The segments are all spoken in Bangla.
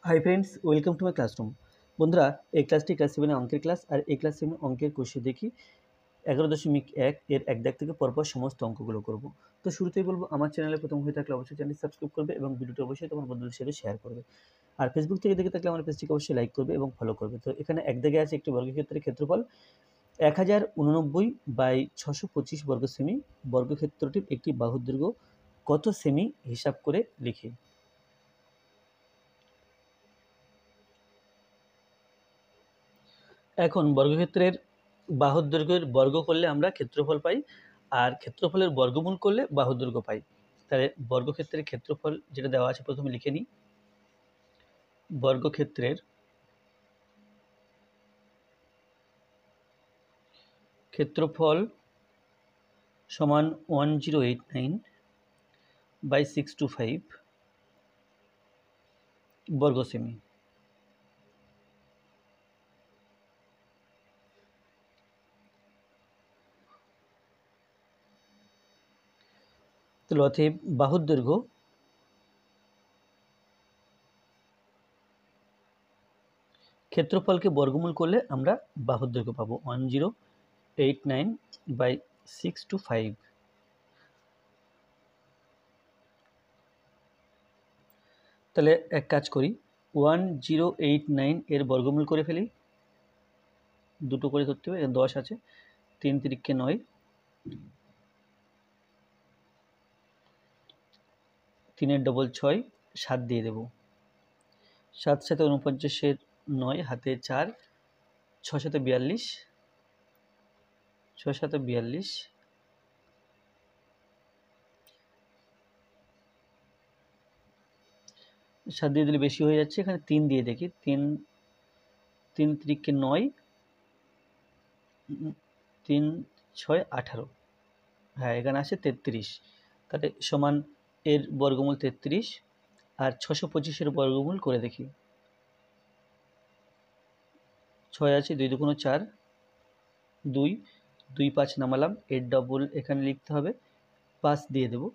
Hi friends, welcome to my classroom. বন্ধুরা, এই ক্লাসটি ক্লাস 7 অঙ্কের ক্লাস। আর এই ক্লাস 7 অঙ্কের কোর্সে দেখি 11.1 এর এক দাগ থেকে পরপর সমস্ত অঙ্কগুলো করব। তো শুরুতেই বলবো, আমার চ্যানেলে প্রথম হয়ে থাকলে অবশ্যই চ্যানেলটি সাবস্ক্রাইব করবে এবং ভিডিওটি অবশ্যই তোমার বন্ধুদের সাথে শেয়ার করবে। আর ফেসবুক থেকে দেখে থাকলে আমার পেজটিকে অবশ্যই লাইক করবে এবং ফলো করবে। তো এখানে এক দাগে আছে একটি বর্গক্ষেত্রের ক্ষেত্রফল 1089/625 বর্গ সেমি। বর্গক্ষেত্রটির একটি বাহুর দৈর্ঘ্য কত সেমি হিসাব করে লিখি। এখন বর্গক্ষেত্রের বাহুর দৈর্ঘ্যের বর্গ করলে আমরা ক্ষেত্রফল পাই, আর ক্ষেত্রফলের বর্গমূল করলে বাহুর দৈর্ঘ্য পাই। তাহলে বর্গক্ষেত্রের ক্ষেত্রফল যেটা দেওয়া আছে প্রথমে লিখে নিই। বর্গক্ষেত্রের ক্ষেত্রফল সমান 1089/625 বর্গ সেমি। তাহলে অতএব বাহুর দৈর্ঘ্য ক্ষেত্রফলকে বর্গমূল করলে আমরা বাহুর দৈর্ঘ্য পাবো 1089/625। তাহলে এক কাজ করি, 1089 এর বর্গমূল করে ফেলি। দুটো করে ধরতে হবে, 10 আছে, 3 তিরিক্ষে 9, 3 ডবল 6, 7 দিয়ে দেবো। 7 সাথে 49, 9 হাতে 4, 6 সাথে 42, 6 সাথে 42, 7 দিয়ে দিলে বেশি হয়ে যাচ্ছে, এখানে 3 দিয়ে দেখি। 3 তিরিক্ষে 9, 3 6 18, হ্যাঁ এখানে আছে 33। তাহলে সমান এর বর্গমূল 33, আর 625-এর বর্গমূল করে দেখি। 6 আছে, 2 দুগুণ 4, 2 2 5 নামালাম, 8 ডবল এখানে লিখতে হবে, 5 দিয়ে দেবো।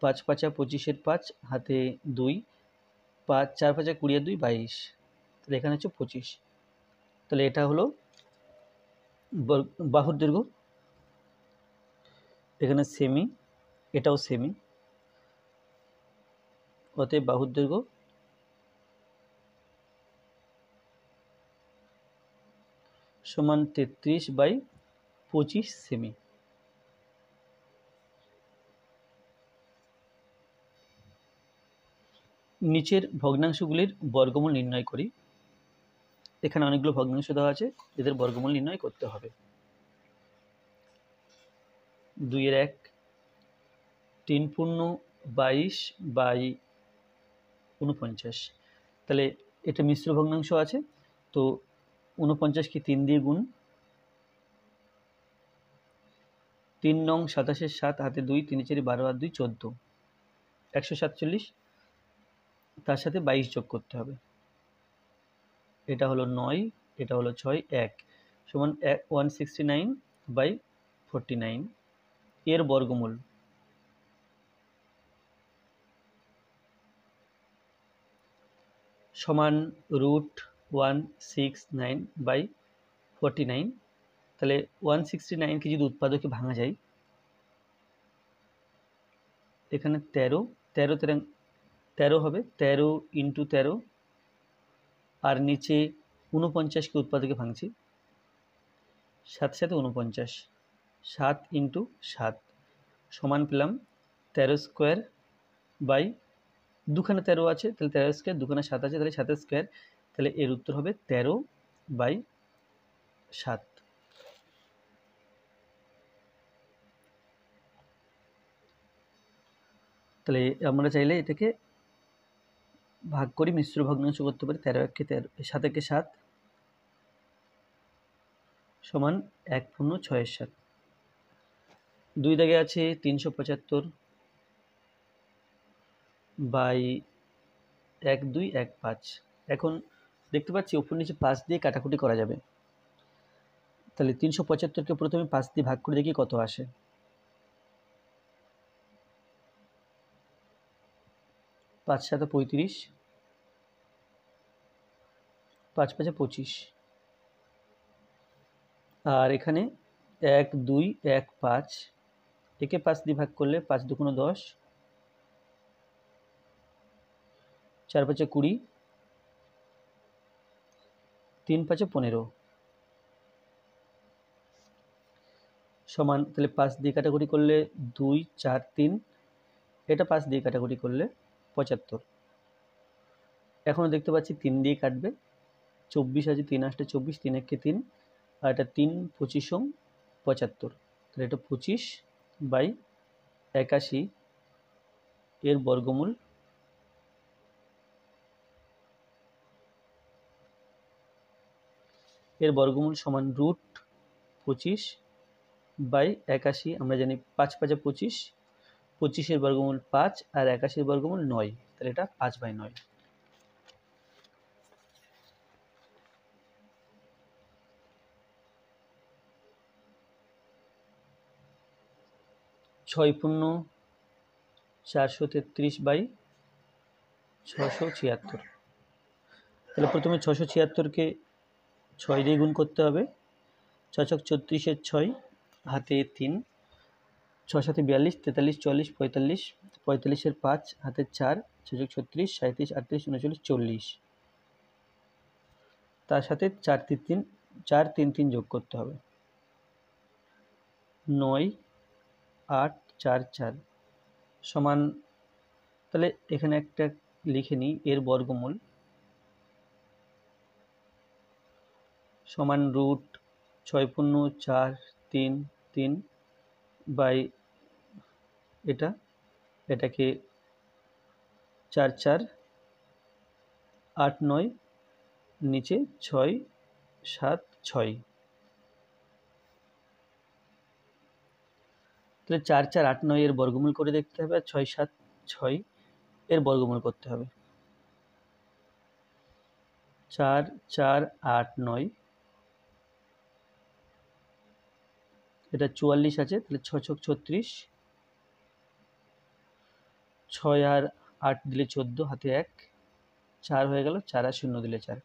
5 5 25-এর 5 হাতে 2, 5 4 5 20 2 22, তাহলে এখানে হচ্ছে 25। তাহলে এটা হলো বাহুর দৈর্ঘ্য। এখানে সেমি, এটাও সেমি, অতএব বাহুর দৈর্ঘ্য সমান 33/25 সেমি। নিচের ভগ্নাংশগুলির বর্গমূল নির্ণয় করি। এখানে অনেকগুলো ভগ্নাংশ দেওয়া আছে, এদের বর্গমূল নির্ণয় করতে হবে। 2-এর 1, 3 পূর্ণ 22/49। তাহলে এটা মিশ্র ভগ্নাংশ আছে, তো 49-কে 3 দিয়ে গুণ, 3 নং 27-এর 7 হাতে 2, 3 4 12 আর 2 14, 147, তার সাথে 22 যোগ করতে হবে। এটা হলো 9, এটা হলো 6, 1 সমান 169/49 এর বর্গমূল সমান √169/49। তাহলে 169কে যদি উৎপাদকে ভাঙা যায়, এখানে 13 13 হবে, 13 × 13, আর নিচে 49কে উৎপাদকে ভাঙছি, 7 সাথে 49, 7 × 7 সমান পেলাম 13 স্কোয়ার বাই, দুখানে 13 আছে, তাহলে 13 স্কোয়ার, দুখানে 7 আছে, তাহলে 7 স্কোয়ার। তাহলে এর উত্তর হবে 13/7। তাহলে আমরা চাইলে এটাকে ভাগ করি, মিশ্র ভগ্নাংশ করতে পারি। 13-1-কে 13, 7-1-কে 7 সমান 1 পূর্ণ 6-এর 7। 2 দাগে আছে 375/1215। এখন দেখতে পাচ্ছি উপর নিচে 5 দিয়ে কাটাকুটি করা যাবে। তাহলে 375-কে প্রথমে 5 দিয়ে ভাগ করে দেখি কত আসে। 5 7 35, 5 5 25, আর এখানে 1 2 1 5, একে 5 দিয়ে ভাগ করলে 5 2 10, 4 5 20, 3 5 15 সমান, তাহলে 5 দিয়ে কাটাকুটি করলে 2 4 3, এটা 5 দিয়ে কাটাকুটি করলে 75। এখনও দেখতে পাচ্ছি 3 দিয়ে কাটবে, 24 আছে, 3 8 24, 3 1 3, আর এটা 3 25 75, তাহলে এটা 25 বাই 81 এর বর্গমূল, সমান রুট 25 বাই 81। আমরা জানি 5 5 25, 25 এর বর্গমূল 5 আর 81 এর বর্গমূল 9, তাহলে এটা 5 বাই 9। ছয় পূর্ণ 433 বাই 676, তাহলে প্রথমে 676কে 6 দিয়ে গুণ করতে হবে, 6 ছক 36 6, হাতে 3, 6 7 42 43 44 45, 45 5, হাতে 4, 6 ছক 36 37 38 39 40, তার সাথে 4 3 3 যোগ করতে হবে, 9 8 4 4 সমান, তাহলে এখানে একটা লিখে নিই, এর বর্গমূল সমান রুট 6 পূর্ণ 4 3 3 বাই এটাকে 4 4 8 9, নিচে 6 7 6, তাহলে 4 4 8 9 এর বর্গমূল করে দেখতে হবে, আর 6 7 6 এর বর্গমূল করতে হবে। 4 4 8 9, এটা 44 আছে, তাহলে 6 ছক 36, 6 আর 8 দিলে 14, হাতে 1, 4 হয়ে গেল, 4 আর 0 দিলে 4,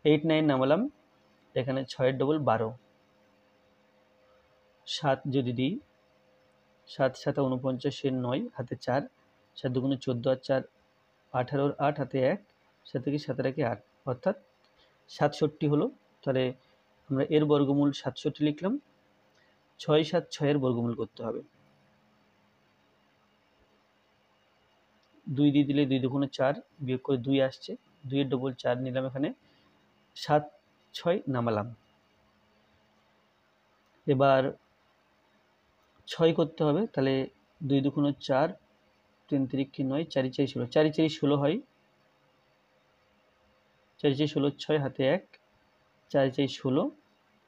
8 9 নামালাম, এখানে 6 এর ডবল 12, 7 যদি দিই, 7 7 49 এর 9, হাতে 4, 7 2 14 আর 4 18 8, হাতে 1, 7 থেকে 7 একে 8, অর্থাৎ 67 হলো। তাহলে আমরা এর বর্গমূল 67 লিখলাম, 6 7 6 এর বর্গমূল করতে হবে, 2 দিয়ে দিলে 2 2 4, বিয়োগ করে 2 আসছে, 2 এর ডবল 4 নিলাম, এখানে 7 6 নামালাম। এবার 6 করতে হবে, তাহলে 2 2 4, 3 3 9, 4 4 16, 4 4 16 হয়, 4 4 16 6, হাতে 1, 4 4 16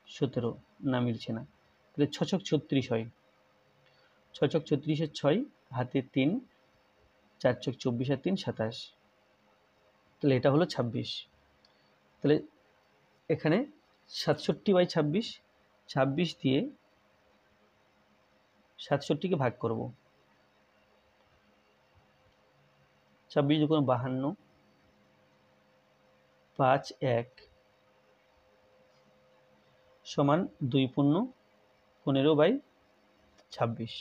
17, না মিলছে না, তাহলে 6 ছক 36 হয়, 6 ছক 36 এর 6, হাতে 3, 4 ছক 24 আর 3 27, তাহলে এটা হলো 26। তাহলে এখানে 67 বাই 26, 26 দিয়ে 67কে ভাগ করব, 26 2 52, 5 1 সমান 2 পূর্ণ 15 বাই 26।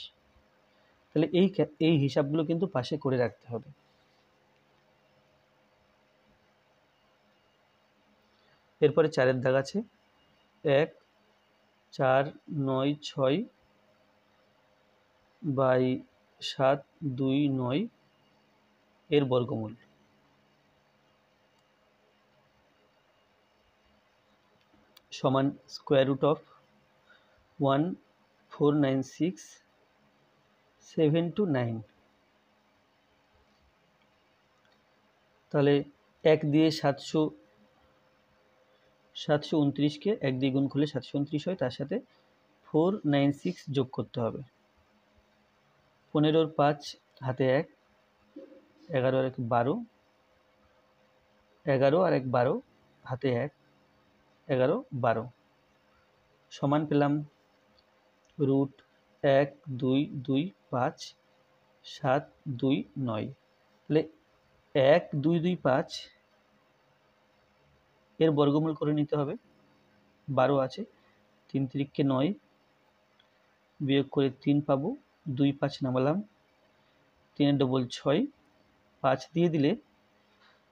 তাহলে এই হিসাবগুলো কিন্তু পাশে করে রাখতে হবে। এরপরে 4 এর দাগ আছে, 1 4 9 6 বাই 7 2 9 এর বর্গমূল সমান স্কোয়ার রুট অফ 1496 729। তাহলে 1 দিয়ে 729কে 1 দিয়ে গুণ করলে 729 হয়, তার সাথে 496 যোগ করতে হবে, 15 5, হাতে 1, 11 আর 1 12, 11 আর 1 12, হাতে 1, 11 12 সমান পেলাম রুট 1 2 2 5 7 2 9। তাহলে 1 2 2 5 এর বর্গমূল করে নিতে হবে। 12 আছে, 3 তিরিককে 9, বিয়োগ করে 3 পাবো, 2 5 নামালাম, 3 ডবল 6, 5 দিয়ে দিলে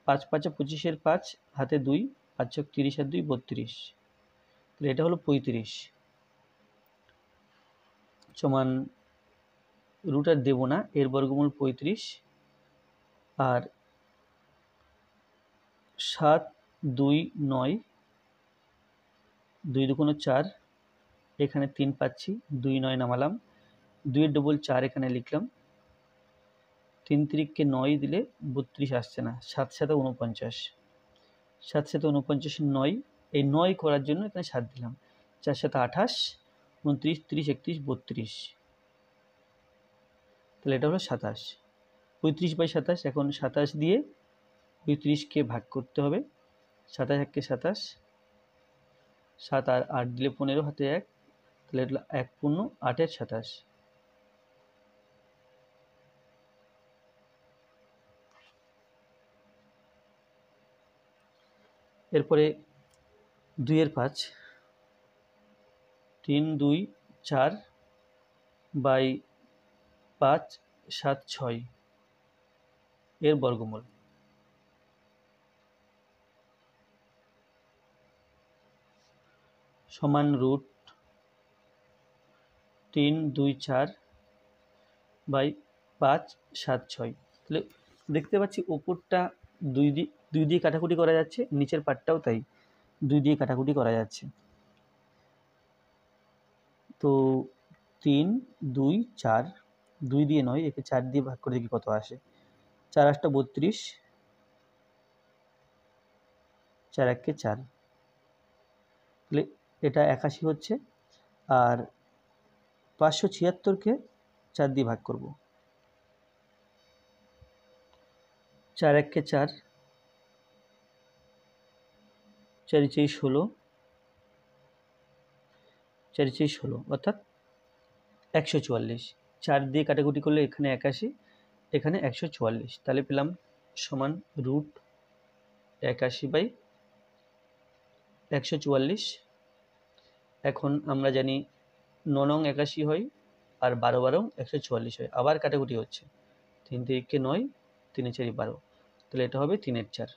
5 5 25 5, হাতে 2, 5 30 আর 2 32, তাহলে এটা হলো 35 সমান রুট আর দেবো না, এর বর্গমূল 35 আর 7 2 9, 2 দুগুণ 4, এখানে 3 পাচ্ছি, 2 9 নামালাম, 2 ডবল 4 এখানে লিখলাম, 3 তিরিককে 9 দিলে 32 আসছে না, 7 7 49, 7 7 49 9, এই 9 করার জন্য এখানে 7 দিলাম, 4 7 28, 29 30 31 32, তাহলে এটা হলো 27। 35/27, এখন 27 দিয়ে 35কে ভাগ করতে হবে, 27 1 27, 7 আর 8 দিলে 15, হাতে 1, তাহলে এটা 1 পূর্ণ 8 এর 27। এরপরে 2 এর 5, 3 2 4 বাই 5 7 6, এর বর্গমূল সমান রুট 3 2 4 বাই 5 7 6। তাহলে দেখতে পাচ্ছি ওপরটা 2 দিয়ে কাটাকুটি করা যাচ্ছে, নিচের পার্টটাও তাই 2 দিয়ে কাটাকুটি করা যাচ্ছে। তো 3 2 4, 2 দিয়ে নয়, একে 4 দিয়ে ভাগ করে দেখি কত আসে, 4 8 32, 4 1 4, তাহলে এটা 81 হচ্ছে। আর 576কে 4 দিয়ে ভাগ করব, 4 1 4, 4 4 16, 4 4 16 অর্থাৎ 144। 4 দিয়ে কাটাকুটি করলে এখানে 81, এখানে 144, তাহলে পেলাম সমান রুট 81/144। এখন আমরা জানি 9 নং 81 হয় আর 12 12 144 হয়, আবার কাটাকুটি হচ্ছে, 3 তিরিককে 9, 3 4 12, তাহলে এটা হবে 3 এর 4।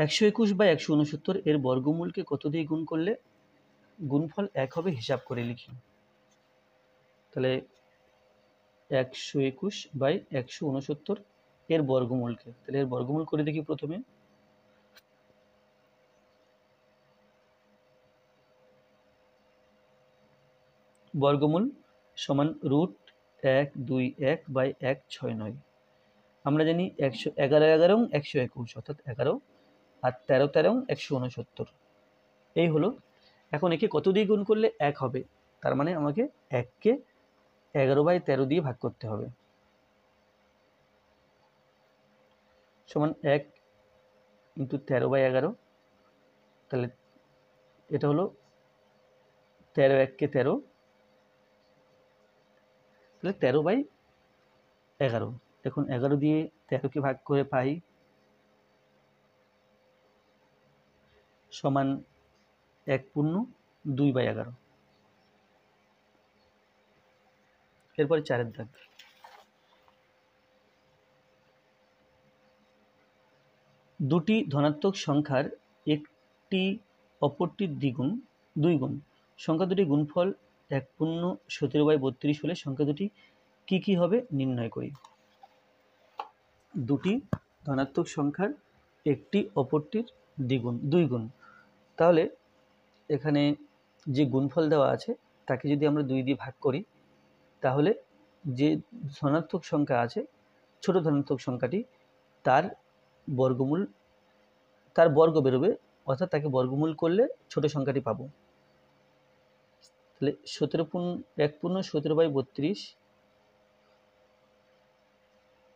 একশো 21/169 এর বর্গমূলকে কত দিয়ে গুণ করলে গুণফল 1 হবে হিসাব করে লিখি। তাহলে 121/169 এর বর্গমূলকে, তাহলে এর বর্গমূল করে দেখি প্রথমে। বর্গমূল সমান রুট 1 2 1/169। আমরা জানি 11 11 121, অর্থাৎ 11, আর 13 13 169, এই হলো। এখন একে কত দিয়ে গুণ করলে 1 হবে, তার মানে আমাকে 1কে 11/13 দিয়ে ভাগ করতে হবে, সমান 1 × 13/11, তাহলে এটা হলো 13 1 13, তাহলে 13/11। এখন 11 দিয়ে 13কে ভাগ করে পাই সমান 1 পূর্ণ 2/11। এরপরে 4 দাগ, দুটি ধনাত্মক সংখ্যার একটি অপরটির দ্বিগুণ 2 গুণ, সংখ্যা দুটি গুণফল 1 পূর্ণ 17/32 হলে সংখ্যা দুটি কি কি হবে নির্ণয় করি। দুটি ধনাত্মক সংখ্যার একটি অপরটির দ্বিগুণ 2 গুণ, তাহলে এখানে যে গুণফল দেওয়া আছে তাকে যদি আমরা 2 দিয়ে ভাগ করি, তাহলে যে ধনাত্মক সংখ্যা আছে, ছোট ধনাত্মক সংখ্যাটি, তার বর্গমূল, তার বর্গ বেরোবে, অর্থাৎ তাকে বর্গমূল করলে ছোট সংখ্যাটি পাবো। তাহলে 1 পূর্ণ 17/32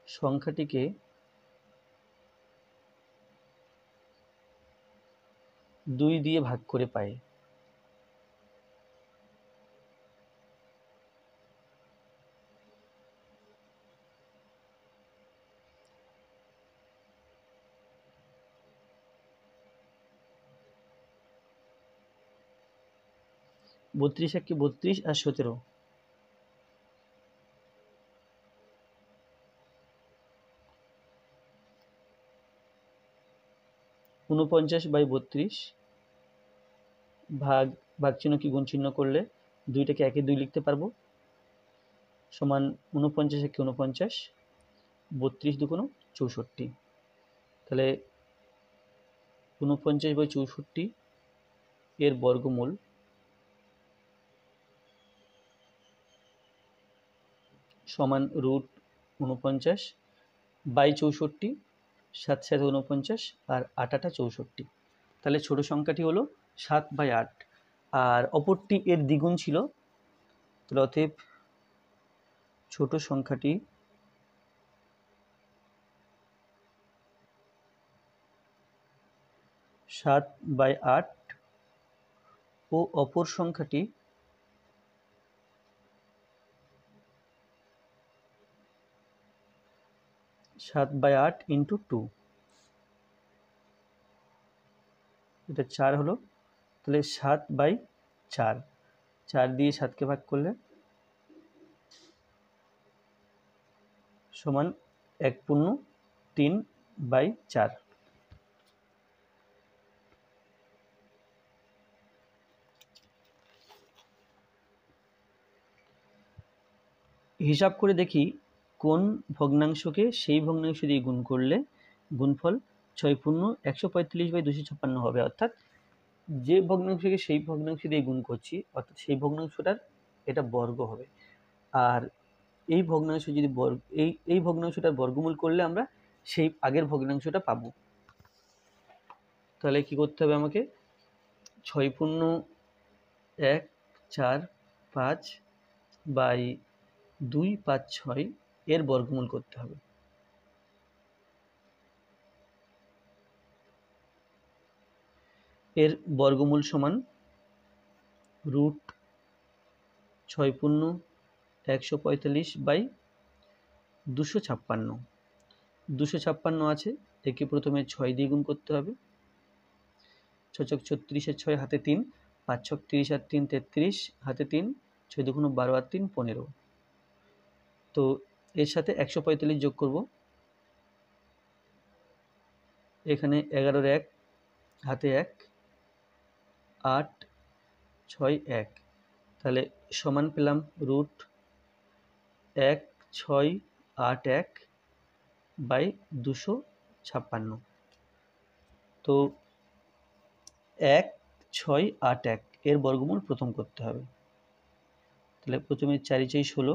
সংখ্যাটিকে 2 দিয়ে ভাগ করে পাই। বত্রিশ একে 32 আর 17, 49/32 ভাগ ভাগ চিহ্ন কি গুণ চিহ্ন করলে 2টাকে 1 এ 2 লিখতে পারবো, সমান 49 একে 49, 32 দুগুণ 64। তাহলে 49/64 এর বর্গমূল সমান √49/64, 7 7 49 আর 8 8 64। তাহলে ছোট সংখ্যাটি হলো 7/8, আর অপরটি এর দ্বিগুণ ছিল। তাহলে অতএব ছোট সংখ্যাটি সাত বাই আট ও অপর সংখ্যাটি 7/8 × 2, এটা 4 হলো। তাহলে 7/4, 4 দিয়ে 7কে ভাগ করলে সমান 1/3/4। হিসাব করে দেখি কোন ভগ্নাংশকে সেই ভগ্নাংশ দিয়ে গুণ করলে গুণফল 6×145/256 হবে। অর্থাৎ যে ভগ্নাংশকে সেই ভগ্নাংশ দিয়ে গুণ করছি, অর্থাৎ সেই ভগ্নাংশটার এটা বর্গ হবে। আর এই ভগ্নাংশ যদি এই ভগ্নাংশটার বর্গমূল করলে আমরা সেই আগের ভগ্নাংশটা পাবো। তাহলে কি করতে হবে আমাকে? 6×145/256 এর বর্গমূল করতে হবে। এর বর্গমূল সমান √6×145/256। 256 আছে, একে প্রথমে 6 দিয়ে গুণ করতে হবে। 6 × 36 6 হাতে 3, 5 × 30 আর 3 33 হাতে 3, 6 2 12 আর 3 15। তো এর সাথে 145 যোগ করব। এখানে 11 1 হাতে 1, 8 6 1, তাহলে সমান পেলাম √1681/256। তো 1681 এর বর্গমূল প্রথম করতে হবে। তাহলে প্রথমে 4 4 16,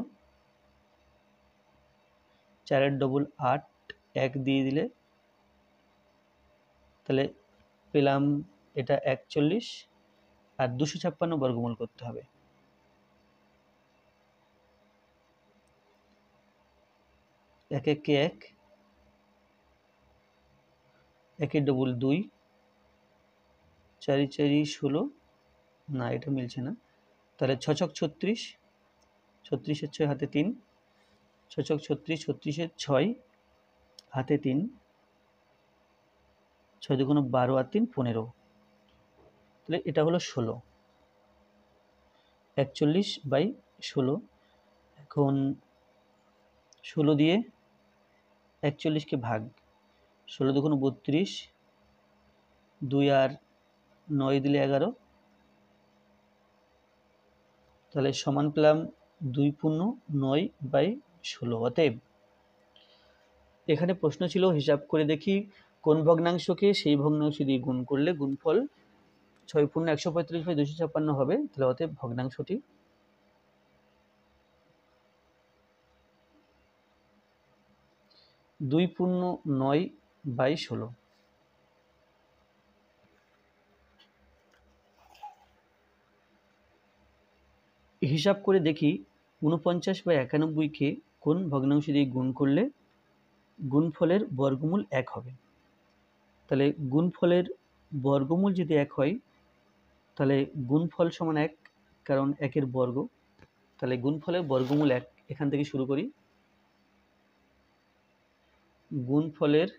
4 ডবল 8, 1 দিয়ে দিলে তাহলে পেলাম এটা 41, আর 256 বর্গমূল করতে হবে। 1 1 1, 1 ডবল 2, 4 4 16, না এটা মিলছে না। তাহলে 6 6 36, 36 6 হাতে 3, 6 6 36, 36 6 হাতে 3, 6 2 12 আর 3 15। তাহলে এটা হলো 16, 41/16। এখন 16 দিয়ে 41কে ভাগ, 16 2 32, 2 আর 9 দিলে 11, তাহলে সমান পেলাম 2×9/16। অতএব এখানে প্রশ্ন ছিল হিসাব করে দেখি কোন ভগ্নাংশকে সেই ভগ্নাংশ দিয়ে গুণ করলে গুণফল 6×145/256 হবে। তাহলে অতএব ভগ্নাংশটি 2×9/16। হিসাব করে দেখি 49/91কে কোন ভগ্নাংশ দিয়ে গুণ করলে গুণফলের বর্গমূল 1 হবে। তাহলে গুণফলের বর্গমূল যদি 1 হয় তাহলে গুণফল সমান 1, কারণ 1 বর্গ। তাহলে গুণফলের বর্গমূল 1, এখান থেকে শুরু করি। গুণফলের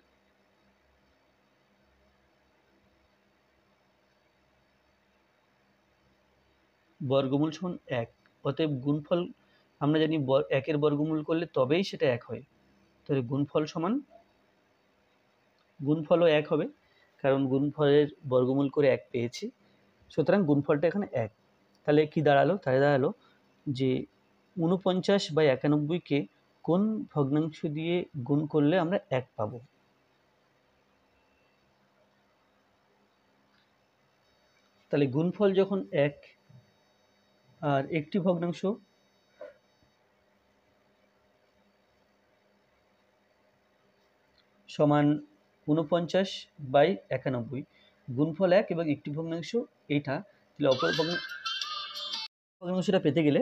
বর্গমূল সমান 1, অতএব গুণফল আমরা জানি 1 বর্গমূল করলে তবেই সেটা 1 হয়। তাহলে গুণফল সমান, গুণফলও 1 হবে, কারণ গুণফলের বর্গমূল করে 1 পেয়েছি, সুতরাং গুণফলটা এখানে 1। তাহলে কি দাঁড়ালো? তাহলে দাঁড়ালো যে 49/91কে কোন ভগ্নাংশ দিয়ে গুণ করলে আমরা 1 পাবো? তাহলে গুণফল যখন 1 আর একটি ভগ্নাংশ সমান 49/91, গুণফল 1 এবং একটি ভগ্নাংশ এইটা, তাহলে অপর ভগ্নাংশটা পেতে গেলে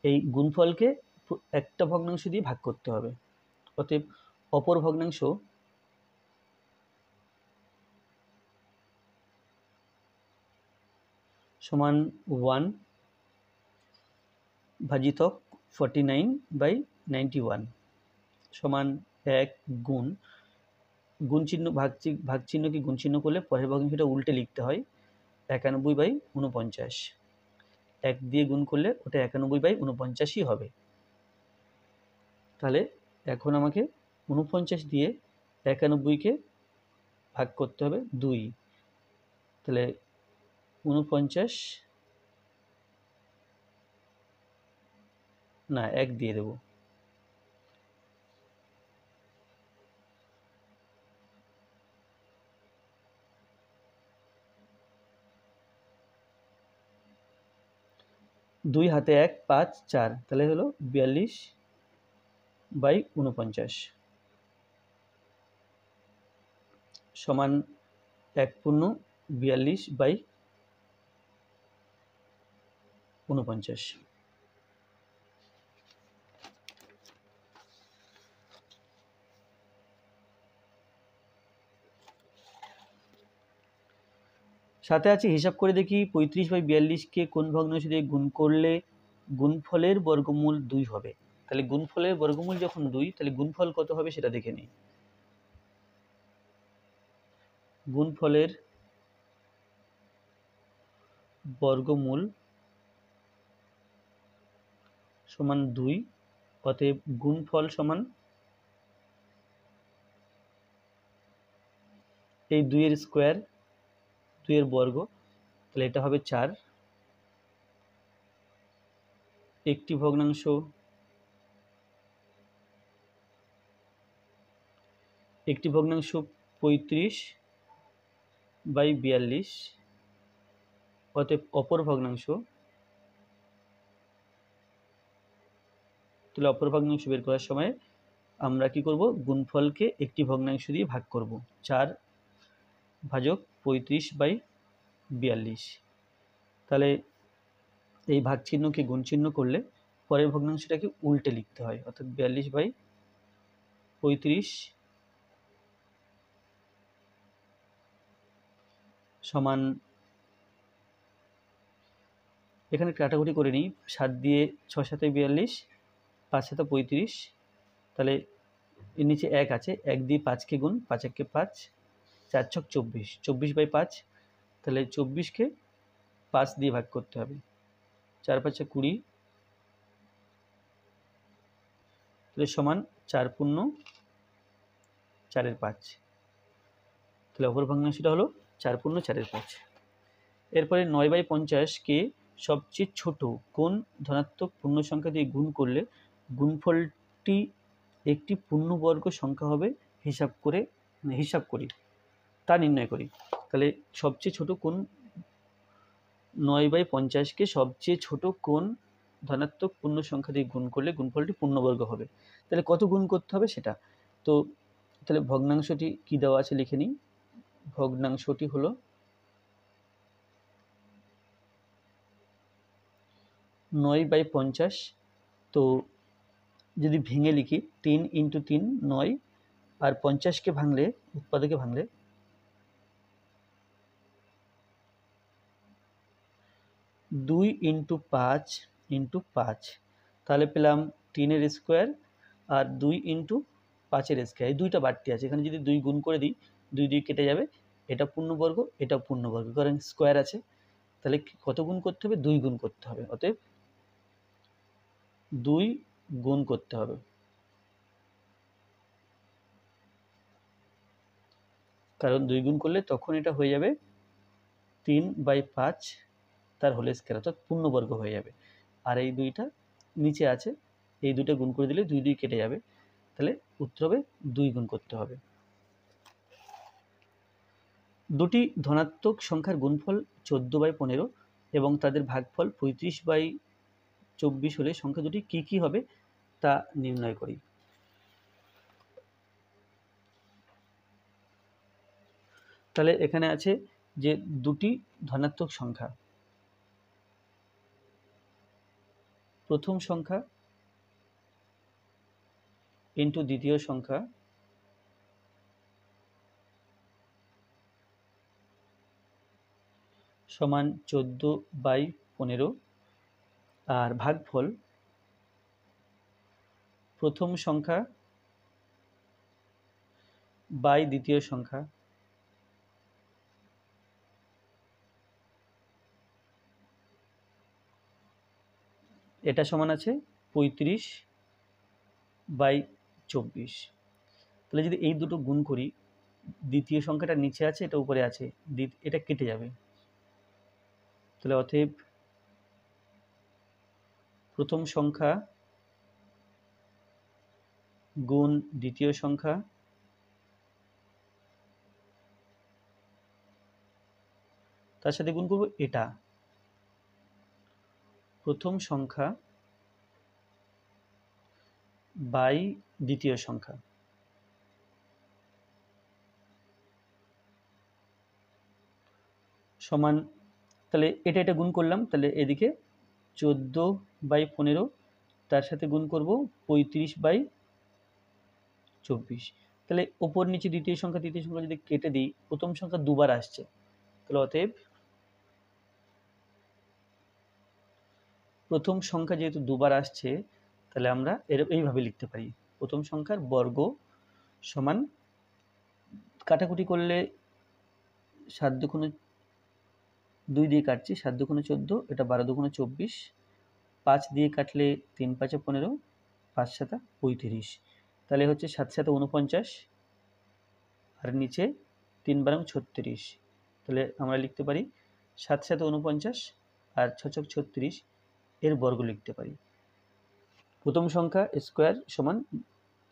এই গুণফলকে একটা ভগ্নাংশ দিয়ে ভাগ করতে হবে। অতএব অপর ভগ্নাংশ সমান 1 ভাজিতক 49/91 সমান 1 গুণ, গুণ চিহ্ন ভাগ চিহ্নকে গুণ চিহ্ন করলে পরের ভগ্নাংশটা উল্টে লিখতে হয় 91/49, 1 দিয়ে গুণ করলে ওটা 91/49ই হবে। তাহলে এখন আমাকে 49 দিয়ে 91কে ভাগ করতে হবে 2, তাহলে 49 না 1 দিয়ে দেব, দুই হাতে 1, 5, 4, তাহলে হলো 42/49 সমান 1 পূর্ণ 42/49। সাথে আছে হিসাব করে দেখি 35/42কে কোন ভগ্নাংশ দিয়ে গুণ করলে গুণফলের বর্গমূল 2 হবে। তাহলে গুণফলের বর্গমূল যখন 2, তাহলে গুণফল কত হবে সেটা দেখে নিই। গুণফলের বর্গমূল সমান 2, অতএব গুণফল সমান এই 2 এর স্কোয়ার, 2 এর বর্গ, তাহলে এটা হবে 4। একটি ভগ্নাংশ একটি ভগ্নাংশ 35/42, অতএব অপর ভগ্নাংশ, তাহলে অপর ভগ্নাংশ বের করার সময় আমরা কি করব? গুণফলকে একটি ভগ্নাংশ দিয়ে ভাগ করব, 4 ভাজক 35/42। তাহলে এই ভাগ চিহ্নকে গুণ চিহ্ন করলে পরের ভগ্নাংশটাকে উল্টে লিখতে হয়, অর্থাৎ 42/35 সমান, এখানে কাটাকুটি করে নিই, 7 দিয়ে 6 7 42, 5 7 35, তাহলে এর নিচে 1 আছে, 1 দিয়ে 5কে গুণ, 5 1 5, 4 ছক 24, 24/5, তাহলে 24কে 5 দিয়ে ভাগ করতে হবে, 4 5 20, তাহলে সমান 4 পূর্ণ 4/5, তাহলে অপর ভগ্নাংশটা হলো 4 পূর্ণ 4/5। এরপরে 9/50কে সবচেয়ে ছোট কোন ধনাত্মক পূর্ণ সংখ্যা দিয়ে গুণ করলে গুণফলটি একটি পূর্ণবর্গ সংখ্যা হবে হিসাব করি তা নির্ণয় করি। তাহলে সবচেয়ে ছোট কোন 9/50কে সবচেয়ে ছোট কোন ধনাত্মক পূর্ণ সংখ্যা দিয়ে গুণ করলে গুণফলটি পূর্ণবর্গ হবে, তাহলে কত গুণ করতে হবে সেটা। তো তাহলে ভগ্নাংশটি কি দেওয়া আছে লিখে নিই। ভগ্নাংশটি হলো 9/50, তো যদি ভেঙে লিখি 3 × 3 9, আর 50কে ভাঙলে, উৎপাদকে ভাঙলে 2 ইন্টু 5 ইন্টু 5, তাহলে পেলাম 3-এর স্কোয়ার আর 2 ইন্টু 5-এর স্কোয়ার, এই দুইটা বাড়তি আছে, এখানে যদি 2 গুণ করে দিই 2 2 কেটে যাবে, এটা পূর্ণবর্গ এটাও পূর্ণবর্গ, কারণ স্কোয়ার আছে, তাহলে কত গুণ করতে হবে? 2 গুণ করতে হবে, অতএব 2 গুণ করতে হবে। কারণ 2 গুণ করলে তখন এটা হয়ে যাবে 3/5 তার হোল স্কয়ার, অর্থাৎ পূর্ণবর্গ হয়ে যাবে। আর এই দুইটা নিচে আছে, এই দুটো গুণ করে দিলে 2 2 কেটে যাবে, তাহলে উত্তর হবে 2 গুণ করতে হবে। দুটি ধনাত্মক সংখ্যার গুণফল 14/15 এবং তাদের ভাগফল 35/24 হলে সংখ্যা দুটি কি কি হবে তা নির্ণয় করি। তাহলে এখানে আছে যে দুটি ধনাত্মক সংখ্যা, প্রথম সংখ্যা ইন্টু দ্বিতীয় সংখ্যা সমান 14/15, আর ভাগফল প্রথম সংখ্যা বাই দ্বিতীয় সংখ্যা এটা সমান আছে 35/24। তাহলে যদি এই দুটো গুণ করি, দ্বিতীয় সংখ্যাটা নিচে আছে এটা উপরে আছে, এটা কেটে যাবে, তাহলে অতএব প্রথম সংখ্যা গুণ দ্বিতীয় সংখ্যা তার সাথে গুণ করব এটা, প্রথম সংখ্যা বাই দ্বিতীয় সংখ্যা, সমান, তাহলে এটা গুণ করলাম, তাহলে এদিকে 14/15 তার সাথে গুণ করব 35/24, তাহলে ওপর নিচে দ্বিতীয় সংখ্যা তৃতীয় সংখ্যা যদি কেটে দিই, প্রথম সংখ্যা দুবার আসছে, তাহলে অতএব প্রথম সংখ্যা যেহেতু দুবার আসছে, তাহলে আমরা এইভাবে লিখতে পারি, প্রথম সংখ্যার বর্গ সমান, কাটাকুটি করলে 7 দুগুণে 2 দিয়ে কাটছি, 7 দুগুণে 14, এটা 12 দুগুণে 24, 5 দিয়ে কাটলে 3 5 15, 5 7 35, তাহলে হচ্ছে 7 7 49, আর নিচে 3 12 36, তাহলে আমরা লিখতে পারি 7 7 49 আর 6 6 36 এর বর্গ লিখতে পারি। প্রথম সংখ্যা স্কোয়ার সমান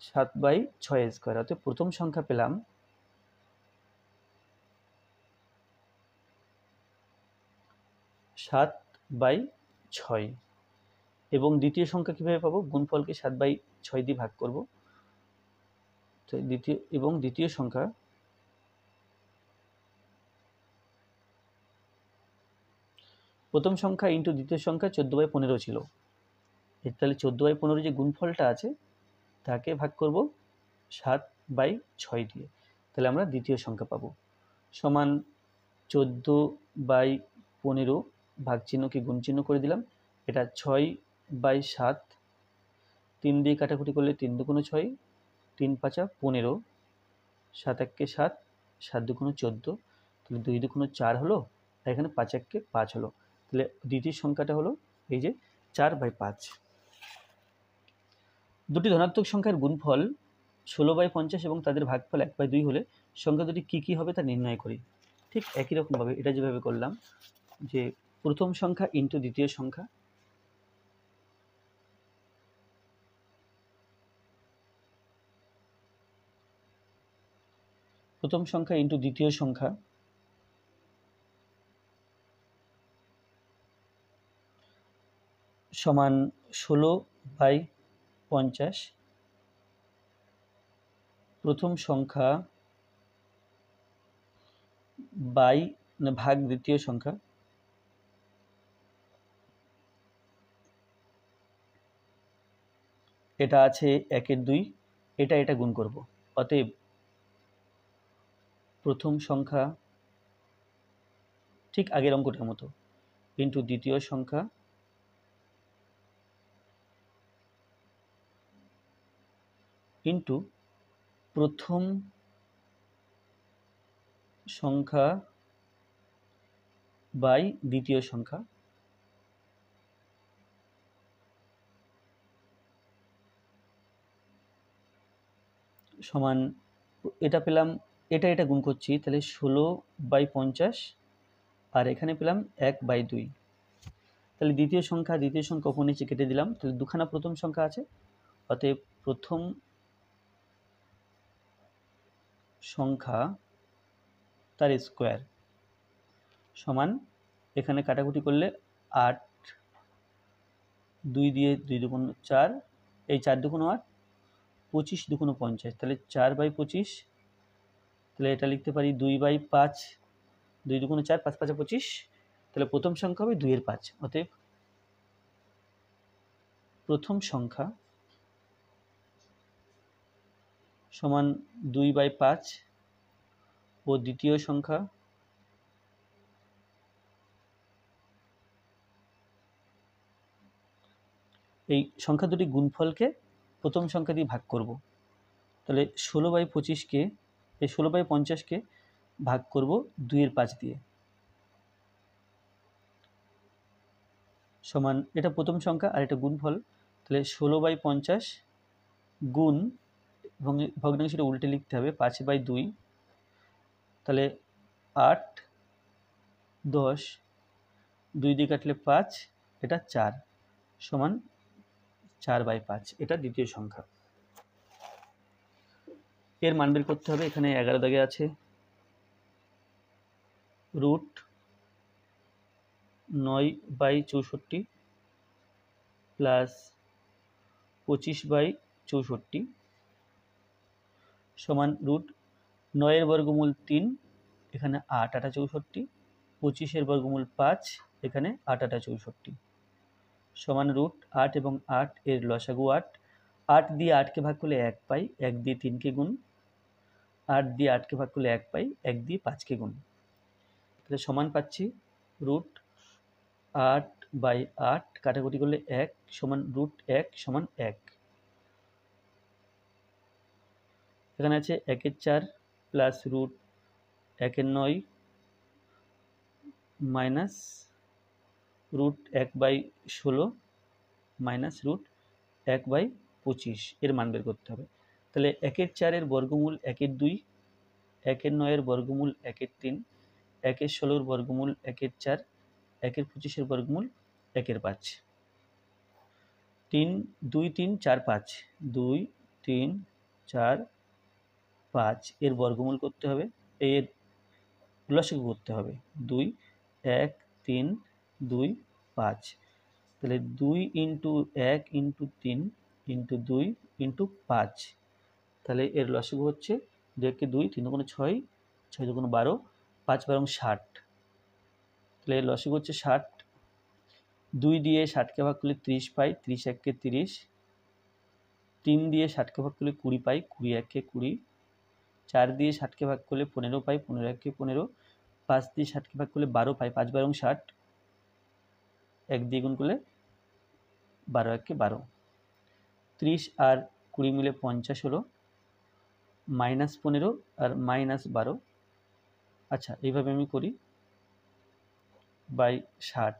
7/6 স্কোয়ার, অর্থাৎ প্রথম সংখ্যা পেলাম 7/6, এবং দ্বিতীয় সংখ্যা কিভাবে পাবো? গুণফলকে 7/6 দিয়ে ভাগ করব, তো দ্বিতীয় সংখ্যা প্রথম সংখ্যা ইন্টু দ্বিতীয় সংখ্যা 14/15 ছিল, তাহলে 14/15 যে গুণফলটা আছে তাকে ভাগ করব 7/6 দিয়ে, তাহলে আমরা দ্বিতীয় সংখ্যা পাবো, সমান 14/15 ভাগ চিহ্নকে গুণ চিহ্ন করে দিলাম, এটা 6/7, 3 দিয়ে কাটাকুটি করলে 3 দুগুণে 6, 3 5 15, 7 1 7, 7 দুগুণে 14, তাহলে 2 দুগুণে 4 হলো, আর এখানে 5 1 5 হলো, তাহলে দ্বিতীয় সংখ্যাটা হলো এই যে 4/5। দুটি ধনাত্মক সংখ্যার গুণফল 16/50 এবং তাদের ভাগফল 1/2 হলে সংখ্যা দুটি কী কী হবে তা নির্ণয় করি। ঠিক একই রকমভাবে এটা যেভাবে করলাম, যে প্রথম সংখ্যা ইন্টু দ্বিতীয় সংখ্যা, প্রথম সংখ্যা ইন্টু দ্বিতীয় সংখ্যা সমান 16/50, প্রথম সংখ্যা ভাগ দ্বিতীয় সংখ্যা, এটা আছে 1/2, এটা গুণ করব, অতএব প্রথম সংখ্যা ঠিক আগের অঙ্কটার মতো ইন্টু দ্বিতীয় সংখ্যা ইন্টু প্রথম সংখ্যা বাই দ্বিতীয় সংখ্যা সমান, এটা পেলাম, এটা গুণ করছি, তাহলে 16/50, আর এখানে পেলাম 1/2। তাহলে দ্বিতীয় সংখ্যা উপর নিচে কেটে দিলাম, তাহলে দুখানা প্রথম সংখ্যা আছে, অতএব প্রথম সংখ্যা তার স্কোয়ার সমান, এখানে কাটাকুটি করলে 8, 2 দিয়ে 2 দুগুণ 4, এই 4 দুগুণ 8, 25 দুগুণ 50, তাহলে 4/25, তাহলে এটা লিখতে পারি 2/5, 2 দুগুণ 4, 5 5 25, তাহলে প্রথম সংখ্যা হবে 2/5। অতএব প্রথম সংখ্যা সমান 2/5 ও দ্বিতীয় সংখ্যা এই সংখ্যা দুটি গুণফলকে প্রথম সংখ্যা দিয়ে ভাগ করব, তাহলে 16/25কে এই 16/50কে ভাগ করব 2/5 দিয়ে, সমান, এটা প্রথম সংখ্যা আর এটা গুণফল, তাহলে 16/50 গুণ, এবং ভগ্নাংশটা উল্টে লিখতে হবে 5/2, তাহলে 8, 10, 2 দিয়ে কাটলে 5, এটা 4, সমান 4/5, এটা দ্বিতীয় সংখ্যা। এর মান বের করতে হবে, এখানে 11 দাগে আছে √9/64 প্লাস 25/64 সমান √9 বর্গমূল 3, এখানে 8 8 64, 25 বর্গমূল 5, এখানে 8 8 64 সমান √8 এবং 8 এর লসাগু 8, 8 দিয়ে 8কে ভাগ করলে 1 পাই, 1 দিয়ে 3কে গুণ, 8 দিয়ে 8কে ভাগ করলে 1 পাই, 1 দিয়ে 5কে গুণ, তাহলে সমান পাচ্ছি √8/8, কাটাকুটি করলে 1 সমান √1 সমান 1, এখানে আছে 1/4 প্লাস √1/9 মাইনাস √1/16 মাইনাস √1/25, এর মান বের করতে হবে। তাহলে 1/4 বর্গমূল 1/2, 1/9 বর্গমূল 1/3, 1/16 বর্গমূল 1/4, 1/25 বর্গমূল 1/5, 3 2 3 4 5, 2 3 4 5 এর বর্গমূল করতে হবে, এর লসাগু করতে হবে, 2 1 3 2 5, তাহলে 2 ইন্টু 1 ইন্টু 3 ইন্টু 2 ইন্টু 5, তাহলে এর লসাগু হচ্ছে 2 কে 2, 3 দুগুণে 6, 6 দুগুণে 12, 5 12 60, তাহলে এর লসাগু হচ্ছে 60, 2 দিয়ে 60কে ভাগ করলে 30 পাই, 30 1কে 30, 3 দিয়ে 60কে ভাগ করলে 20 পাই, 20 1কে 20, 4 দিয়ে 60কে ভাগ করলে 15 পাই, 15 1কে 15, 5 দিয়ে 60কে ভাগ করলে 12 পাই, 5 12 60, 1 দিয়ে গুণ করলে 12 1কে 12, 30 আর 20 মিলে 50 হলো, -15 আর -12, আচ্ছা এইভাবে আমি করি, বাই 60,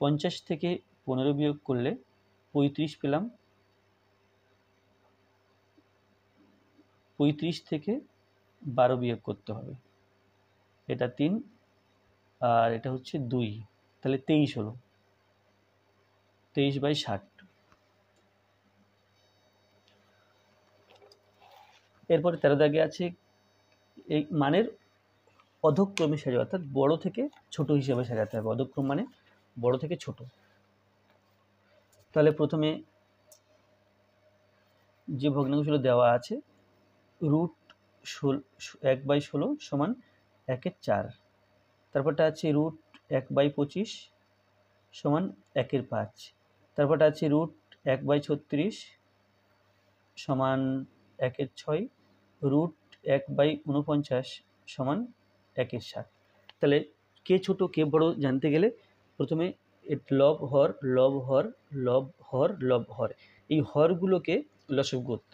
50 থেকে 15 বিয়োগ করলে 35 পেলাম, 35 থেকে 12 বিয়োগ করতে হবে, এটা 3 আর এটা হচ্ছে 2, তাহলে 23 হলো, 23/60। এরপরে 13 দাগে আছে এই মানের অধক্রমে সাজাও, অর্থাৎ বড় থেকে ছোট হিসেবে সাজাতে হবে, অধক্রম মানে বড় থেকে ছোট। তাহলে প্রথমে যে ভগ্নাংশগুলো দেওয়া আছে, √1/16 সমান 1/4, তারপরটা আছে √1/25 সমান 1/5, তারপরটা আছে √1/36 সমান 1/6, √1/49 সমান 1/7। তাহলে কে ছোট কে বড় জানতে গেলে প্রথমে লব হর লব হর লব হর লব হর, এই হরগুলোকে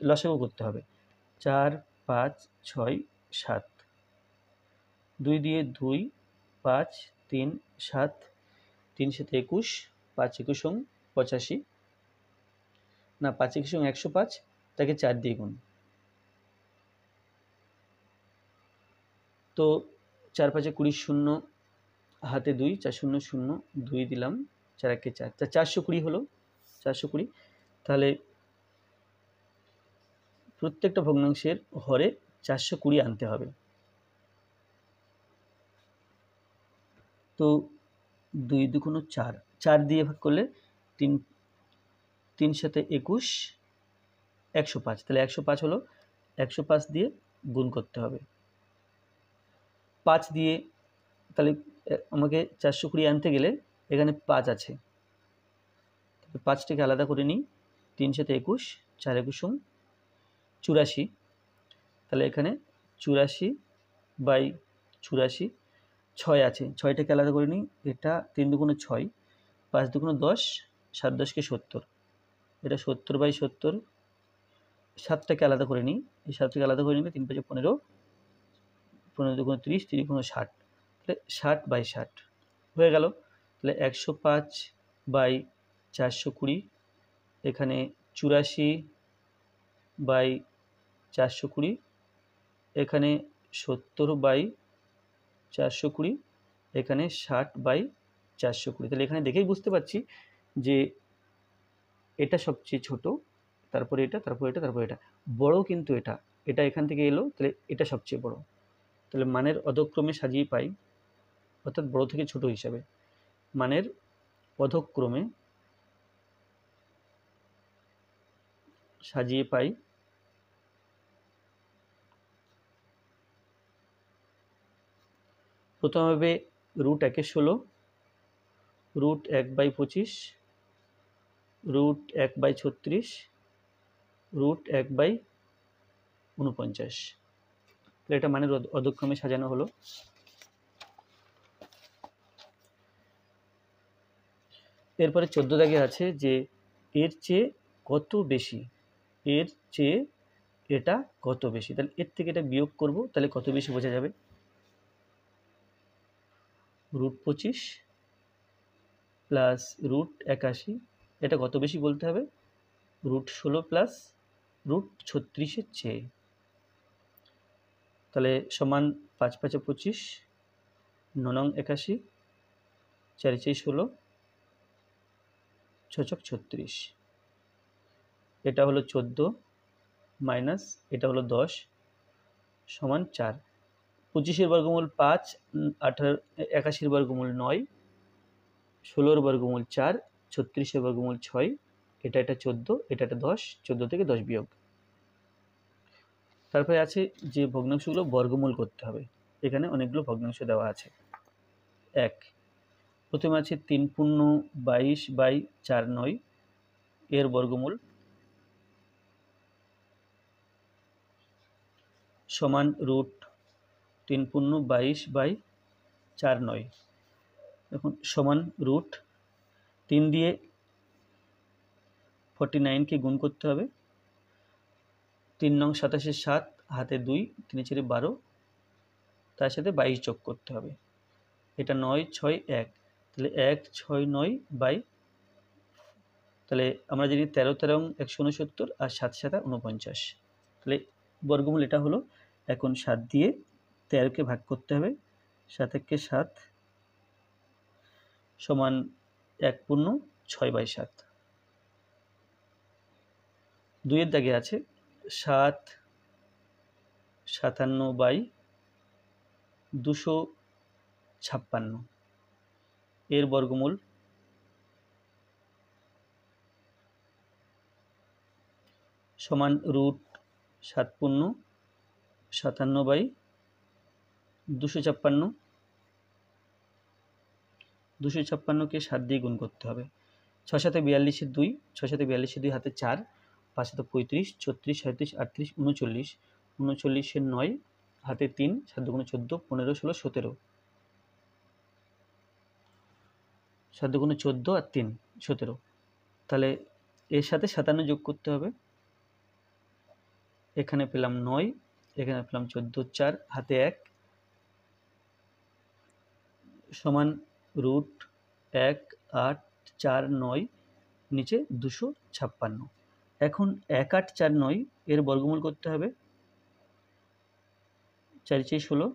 লসাগু করতে হবে। 4 5 6 7, 2 দিয়ে 2, 5 3 7, 3 7 21, 5 21 85, না 5 21 105, তাকে 4 দিয়ে গুণ। তো 4 5 20, 0 হাতে 2, 4 0 0, 2 দিলাম, 4 1 4, 420 হলো, 420। তাহলে প্রত্যেকটা ভগ্নাংশের হরে 420 আনতে হবে। তো 2 2 4, 4 দিয়ে ভাগ করলে 3 3 7 21, 105, তাহলে 105 হলো, 105 দিয়ে গুণ করতে হবে। 5 দিয়ে, তাহলে আমাকে 420 আনতে গেলে এখানে 5 আছে, 5টাকে আলাদা করে নিই। 3 7 21, 4 21 84, তাহলে এখানে 84 বাই 84, 6 আছে, 6টাকে আলাদা করে নিই। এটা 3 2 6, 5 2 10, 7 10 70, এটা 70 বাই 70, 7টাকে আলাদা করে নিই। এই 7টাকে আলাদা করে নিলে 3 5 15, 15 2 30, 3 2 60, তাহলে 60 বাই 60 হয়ে গেল। তাহলে 105 বাই 420, এখানে 84 বাই 420, এখানে 70 বাই 420, এখানে 60 বাই 420। তাহলে এখানে দেখেই বুঝতে পারছি যে এটা সবচেয়ে ছোট, তারপরে এটা, তারপরে এটা, তারপরে এটা, বড় কিন্তু এটা এখান থেকে এলো, তাহলে এটা সবচেয়ে বড়। তাহলে মানের অধক্রমে সাজিয়ে পাই, অর্থাৎ বড় থেকে ছোট হিসাবে মানের অধক্রমে সাজিয়ে পাই প্রথম হবে √1 = 16, √1 বাই 25, √1 বাই 36, √1 বাই 49। তাহলে এটা মানের অধক্রমে সাজানো হলো। এরপরে 14 দাগে আছে যে এর চেয়ে কত বেশি, এর চেয়ে এটা কত বেশি। তাহলে এর থেকে এটা বিয়োগ করব, তাহলে কত বেশি বোঝা যাবে। √25 প্লাস √81, এটা কত বেশি বলতে হবে, √16 প্লাস √36 চেয়ে। তাহলে সমান 5 5 25, 9 81, 4 4 16, 6 6 36, এটা হলো 14 মাইনাস এটা হলো 10 সমান 4। 25-এর বর্গমূল 5, 81-এর বর্গমূল 9, 16-এর বর্গমূল 4, 36-এর বর্গমূল 6, এটা 14, এটা 10, 14 থেকে 10 বিয়োগ। তারপরে আছে যে ভগ্নাংশগুলো বর্গমূল করতে হবে, এখানে অনেকগুলো ভগ্নাংশ দেওয়া আছে। 1, প্রথমে আছে 3 পূর্ণ 22 বাই 4 9, এর বর্গমূল সমান √3 পূর্ণ 22 বাই 4 9, এখন সমান √3 দিয়ে 49কে গুণ করতে হবে। 3 নং 27 7, হাতে 2, 3 4 12, তার সাথে 22 যোগ করতে হবে। এটা 9 6 1, তাহলে 1 6 9 বাই, তাহলে আমরা জানি 13 13 169 আর 7 7 49, তাহলে বর্গমূল এটা হলো। এখন 7 দিয়ে 13কে ভাগ করতে হবে, 7 1 7 সমান 1 পূর্ণ 6 বাই 7। 2-এর দাগে আছে 7 57 বাই 256, এর বর্গমূল সমান √7 পূর্ণ 57 বাই 256, 256কে 7 দিয়ে গুণ করতে হবে। 6 7 42-এর 2, 6 7 42-এর 2 হাতে 4, 5 7 35, 36 37 38 39, 39-এর 9 হাতে 3, 7 2 14, 15 16 17, 7 দুগুণে 14 আর 3 17, তাহলে এর সাথে 57 যোগ করতে হবে। এখানে পেলাম 9, এখানে পেলাম 14 4 হাতে 1 সমান রুট 1 8 4 9 নিচে 256। এখন 1 8 4 9 এর বর্গমূল করতে হবে। 4 4 16,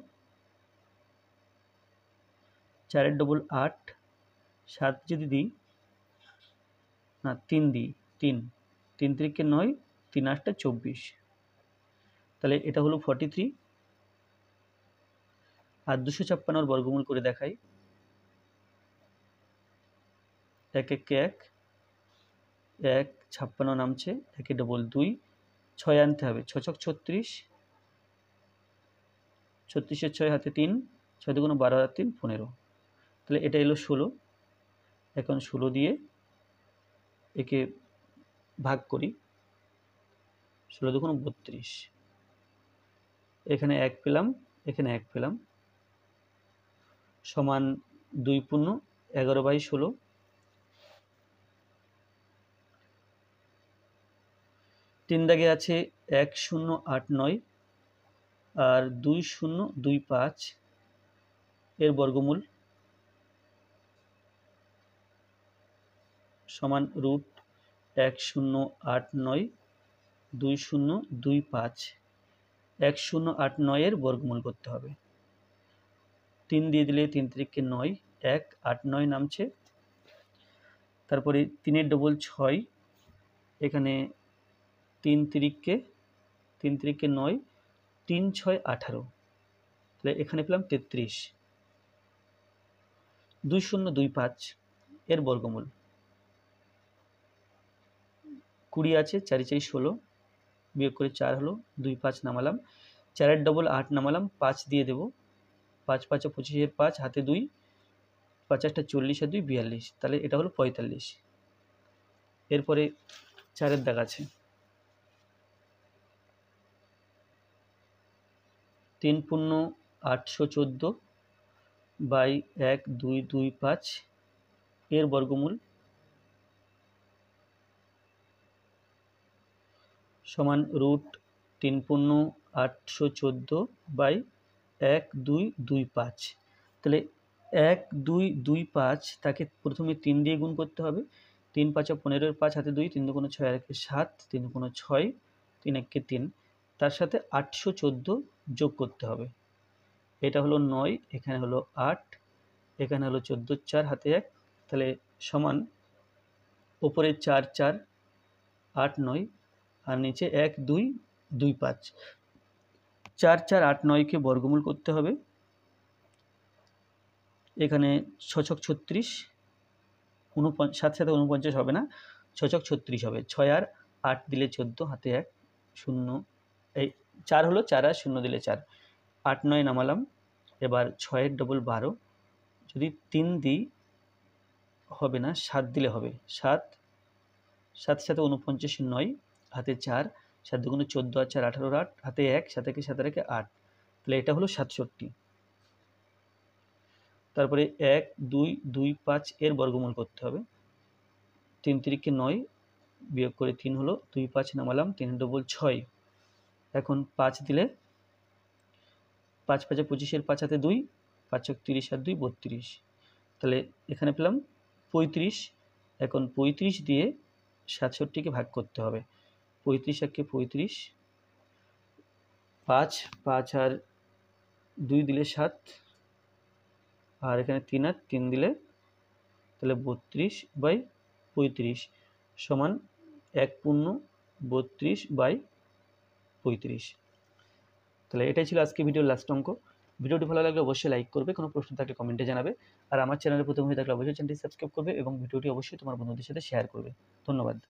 4 ডবল 8, 7 যদি দিই না 3 দিই 3 3 3 9, 3 8 24, তাহলে এটা হলো 43। আর 256 বর্গমূল করে দেখাই। 1 1 1 1 56 নামছে, 1 ডবল 2, 6 আনতে হবে, 6 ছক 36, 36 6 হাতে 3, 6 দুগুণ 12 আর 3 15, তাহলে এটা এলো 16। এখন 16 দিয়ে একে ভাগ করি, 16 দুগুণ 32, এখানে 1 পেলাম, এখানে 1 পেলাম, সমান 2 পূর্ণ 11/16। 3 দাগে আছে 1089 আর 2025 এর বর্গমূল সমান রুট 1089 2025। 1089 এর বর্গমূল করতে হবে। 3 দিয়ে দিলে 3 3 9, 1 8 9 নামছে, তারপরে 3 ডবল 6, এখানে 3 3 9, 3 6 18, তাহলে এখানে পেলাম 33। 2025 এর বর্গমূল 20 আছে, 4 4 16, বিয়োগ করে 4 হলো, 2 5 নামালাম, 4 ডবল 8 নামালাম, 5 দিয়ে দেব, 5 5 25 এর 5 হাতে 2, 5 8 40 আর 2 42, তাহলে এটা হলো 45। এরপরে 4 এর দাগ আছে, 3 পূর্ণ 814 বাই 1 2 2 5 এর বর্গমূল সমান রুট 3 পূর্ণ 814 বাই 1 2 2 5। তাহলে 1 2 2 5 তাকে প্রথমে 3 দিয়ে গুণ করতে হবে। 3 5 15 এর 5 হাতে 2, 3 2 6 আর 1 7, 3 2 6, 3 1 3, তার সাথে 814 যোগ করতে হবে। এটা হলো 9, এখানে হলো 8, এখানে হলো 14 4 হাতে 1, তাহলে সমান উপরে 4 4 8 9 আর নিচে 1 2 2 5। 4 4 8 9 কে বর্গমূল করতে হবে। এখানে 6 ছক 36, 7 সাথে 49 হবে না, 6 ছক 36 হবে, 6 আর 8 দিলে 14 হাতে 1 0, এই 4 হলো, 4 আর 0 দিলে 4, 8 9 নামালাম। এবার 6 এর ডবল 12, যদি 3 দিই হবে না, 7 দিলে হবে, 7 7 সাথে 49 9 হাতে 4, 7 দুগুণে 14 আর 4 18 8 হাতে 1, 7 1 7 1 8, তাহলে এটা হলো 67। তারপরে 1 2 2 5 এর বর্গমূল করতে হবে। 3 3 9, বিয়োগ করে 3 হলো, 2 5 নামালাম, 3 ডবল 6, এখন 5 দিলে 5 5 25 এর 5 হাতে 2, 5 30 আর 2 32, তাহলে এখানে পেলাম 35। এখন 35 দিয়ে 67কে ভাগ করতে হবে। 35 একে 35, 5 5 আর 2 দিলে 7, আর এখানে 3 আর 3 দিলে, তাহলে 32/35 সমান 1 পূর্ণ 32/35। তাহলে এটাই ছিল আজকে ভিডিওর লাস্ট অঙ্ক। ভিডিওটি ভালো লাগলে অবশ্যই লাইক করবে, কোনো প্রশ্ন থাকলে কমেন্টে জানাবে, আর আমার চ্যানেলে প্রথম হয়ে থাকলে অবশ্যই চ্যানেলটি সাবস্ক্রাইব করবে এবং ভিডিওটি অবশ্যই তোমার বন্ধুদের সাথে শেয়ার করবে। ধন্যবাদ।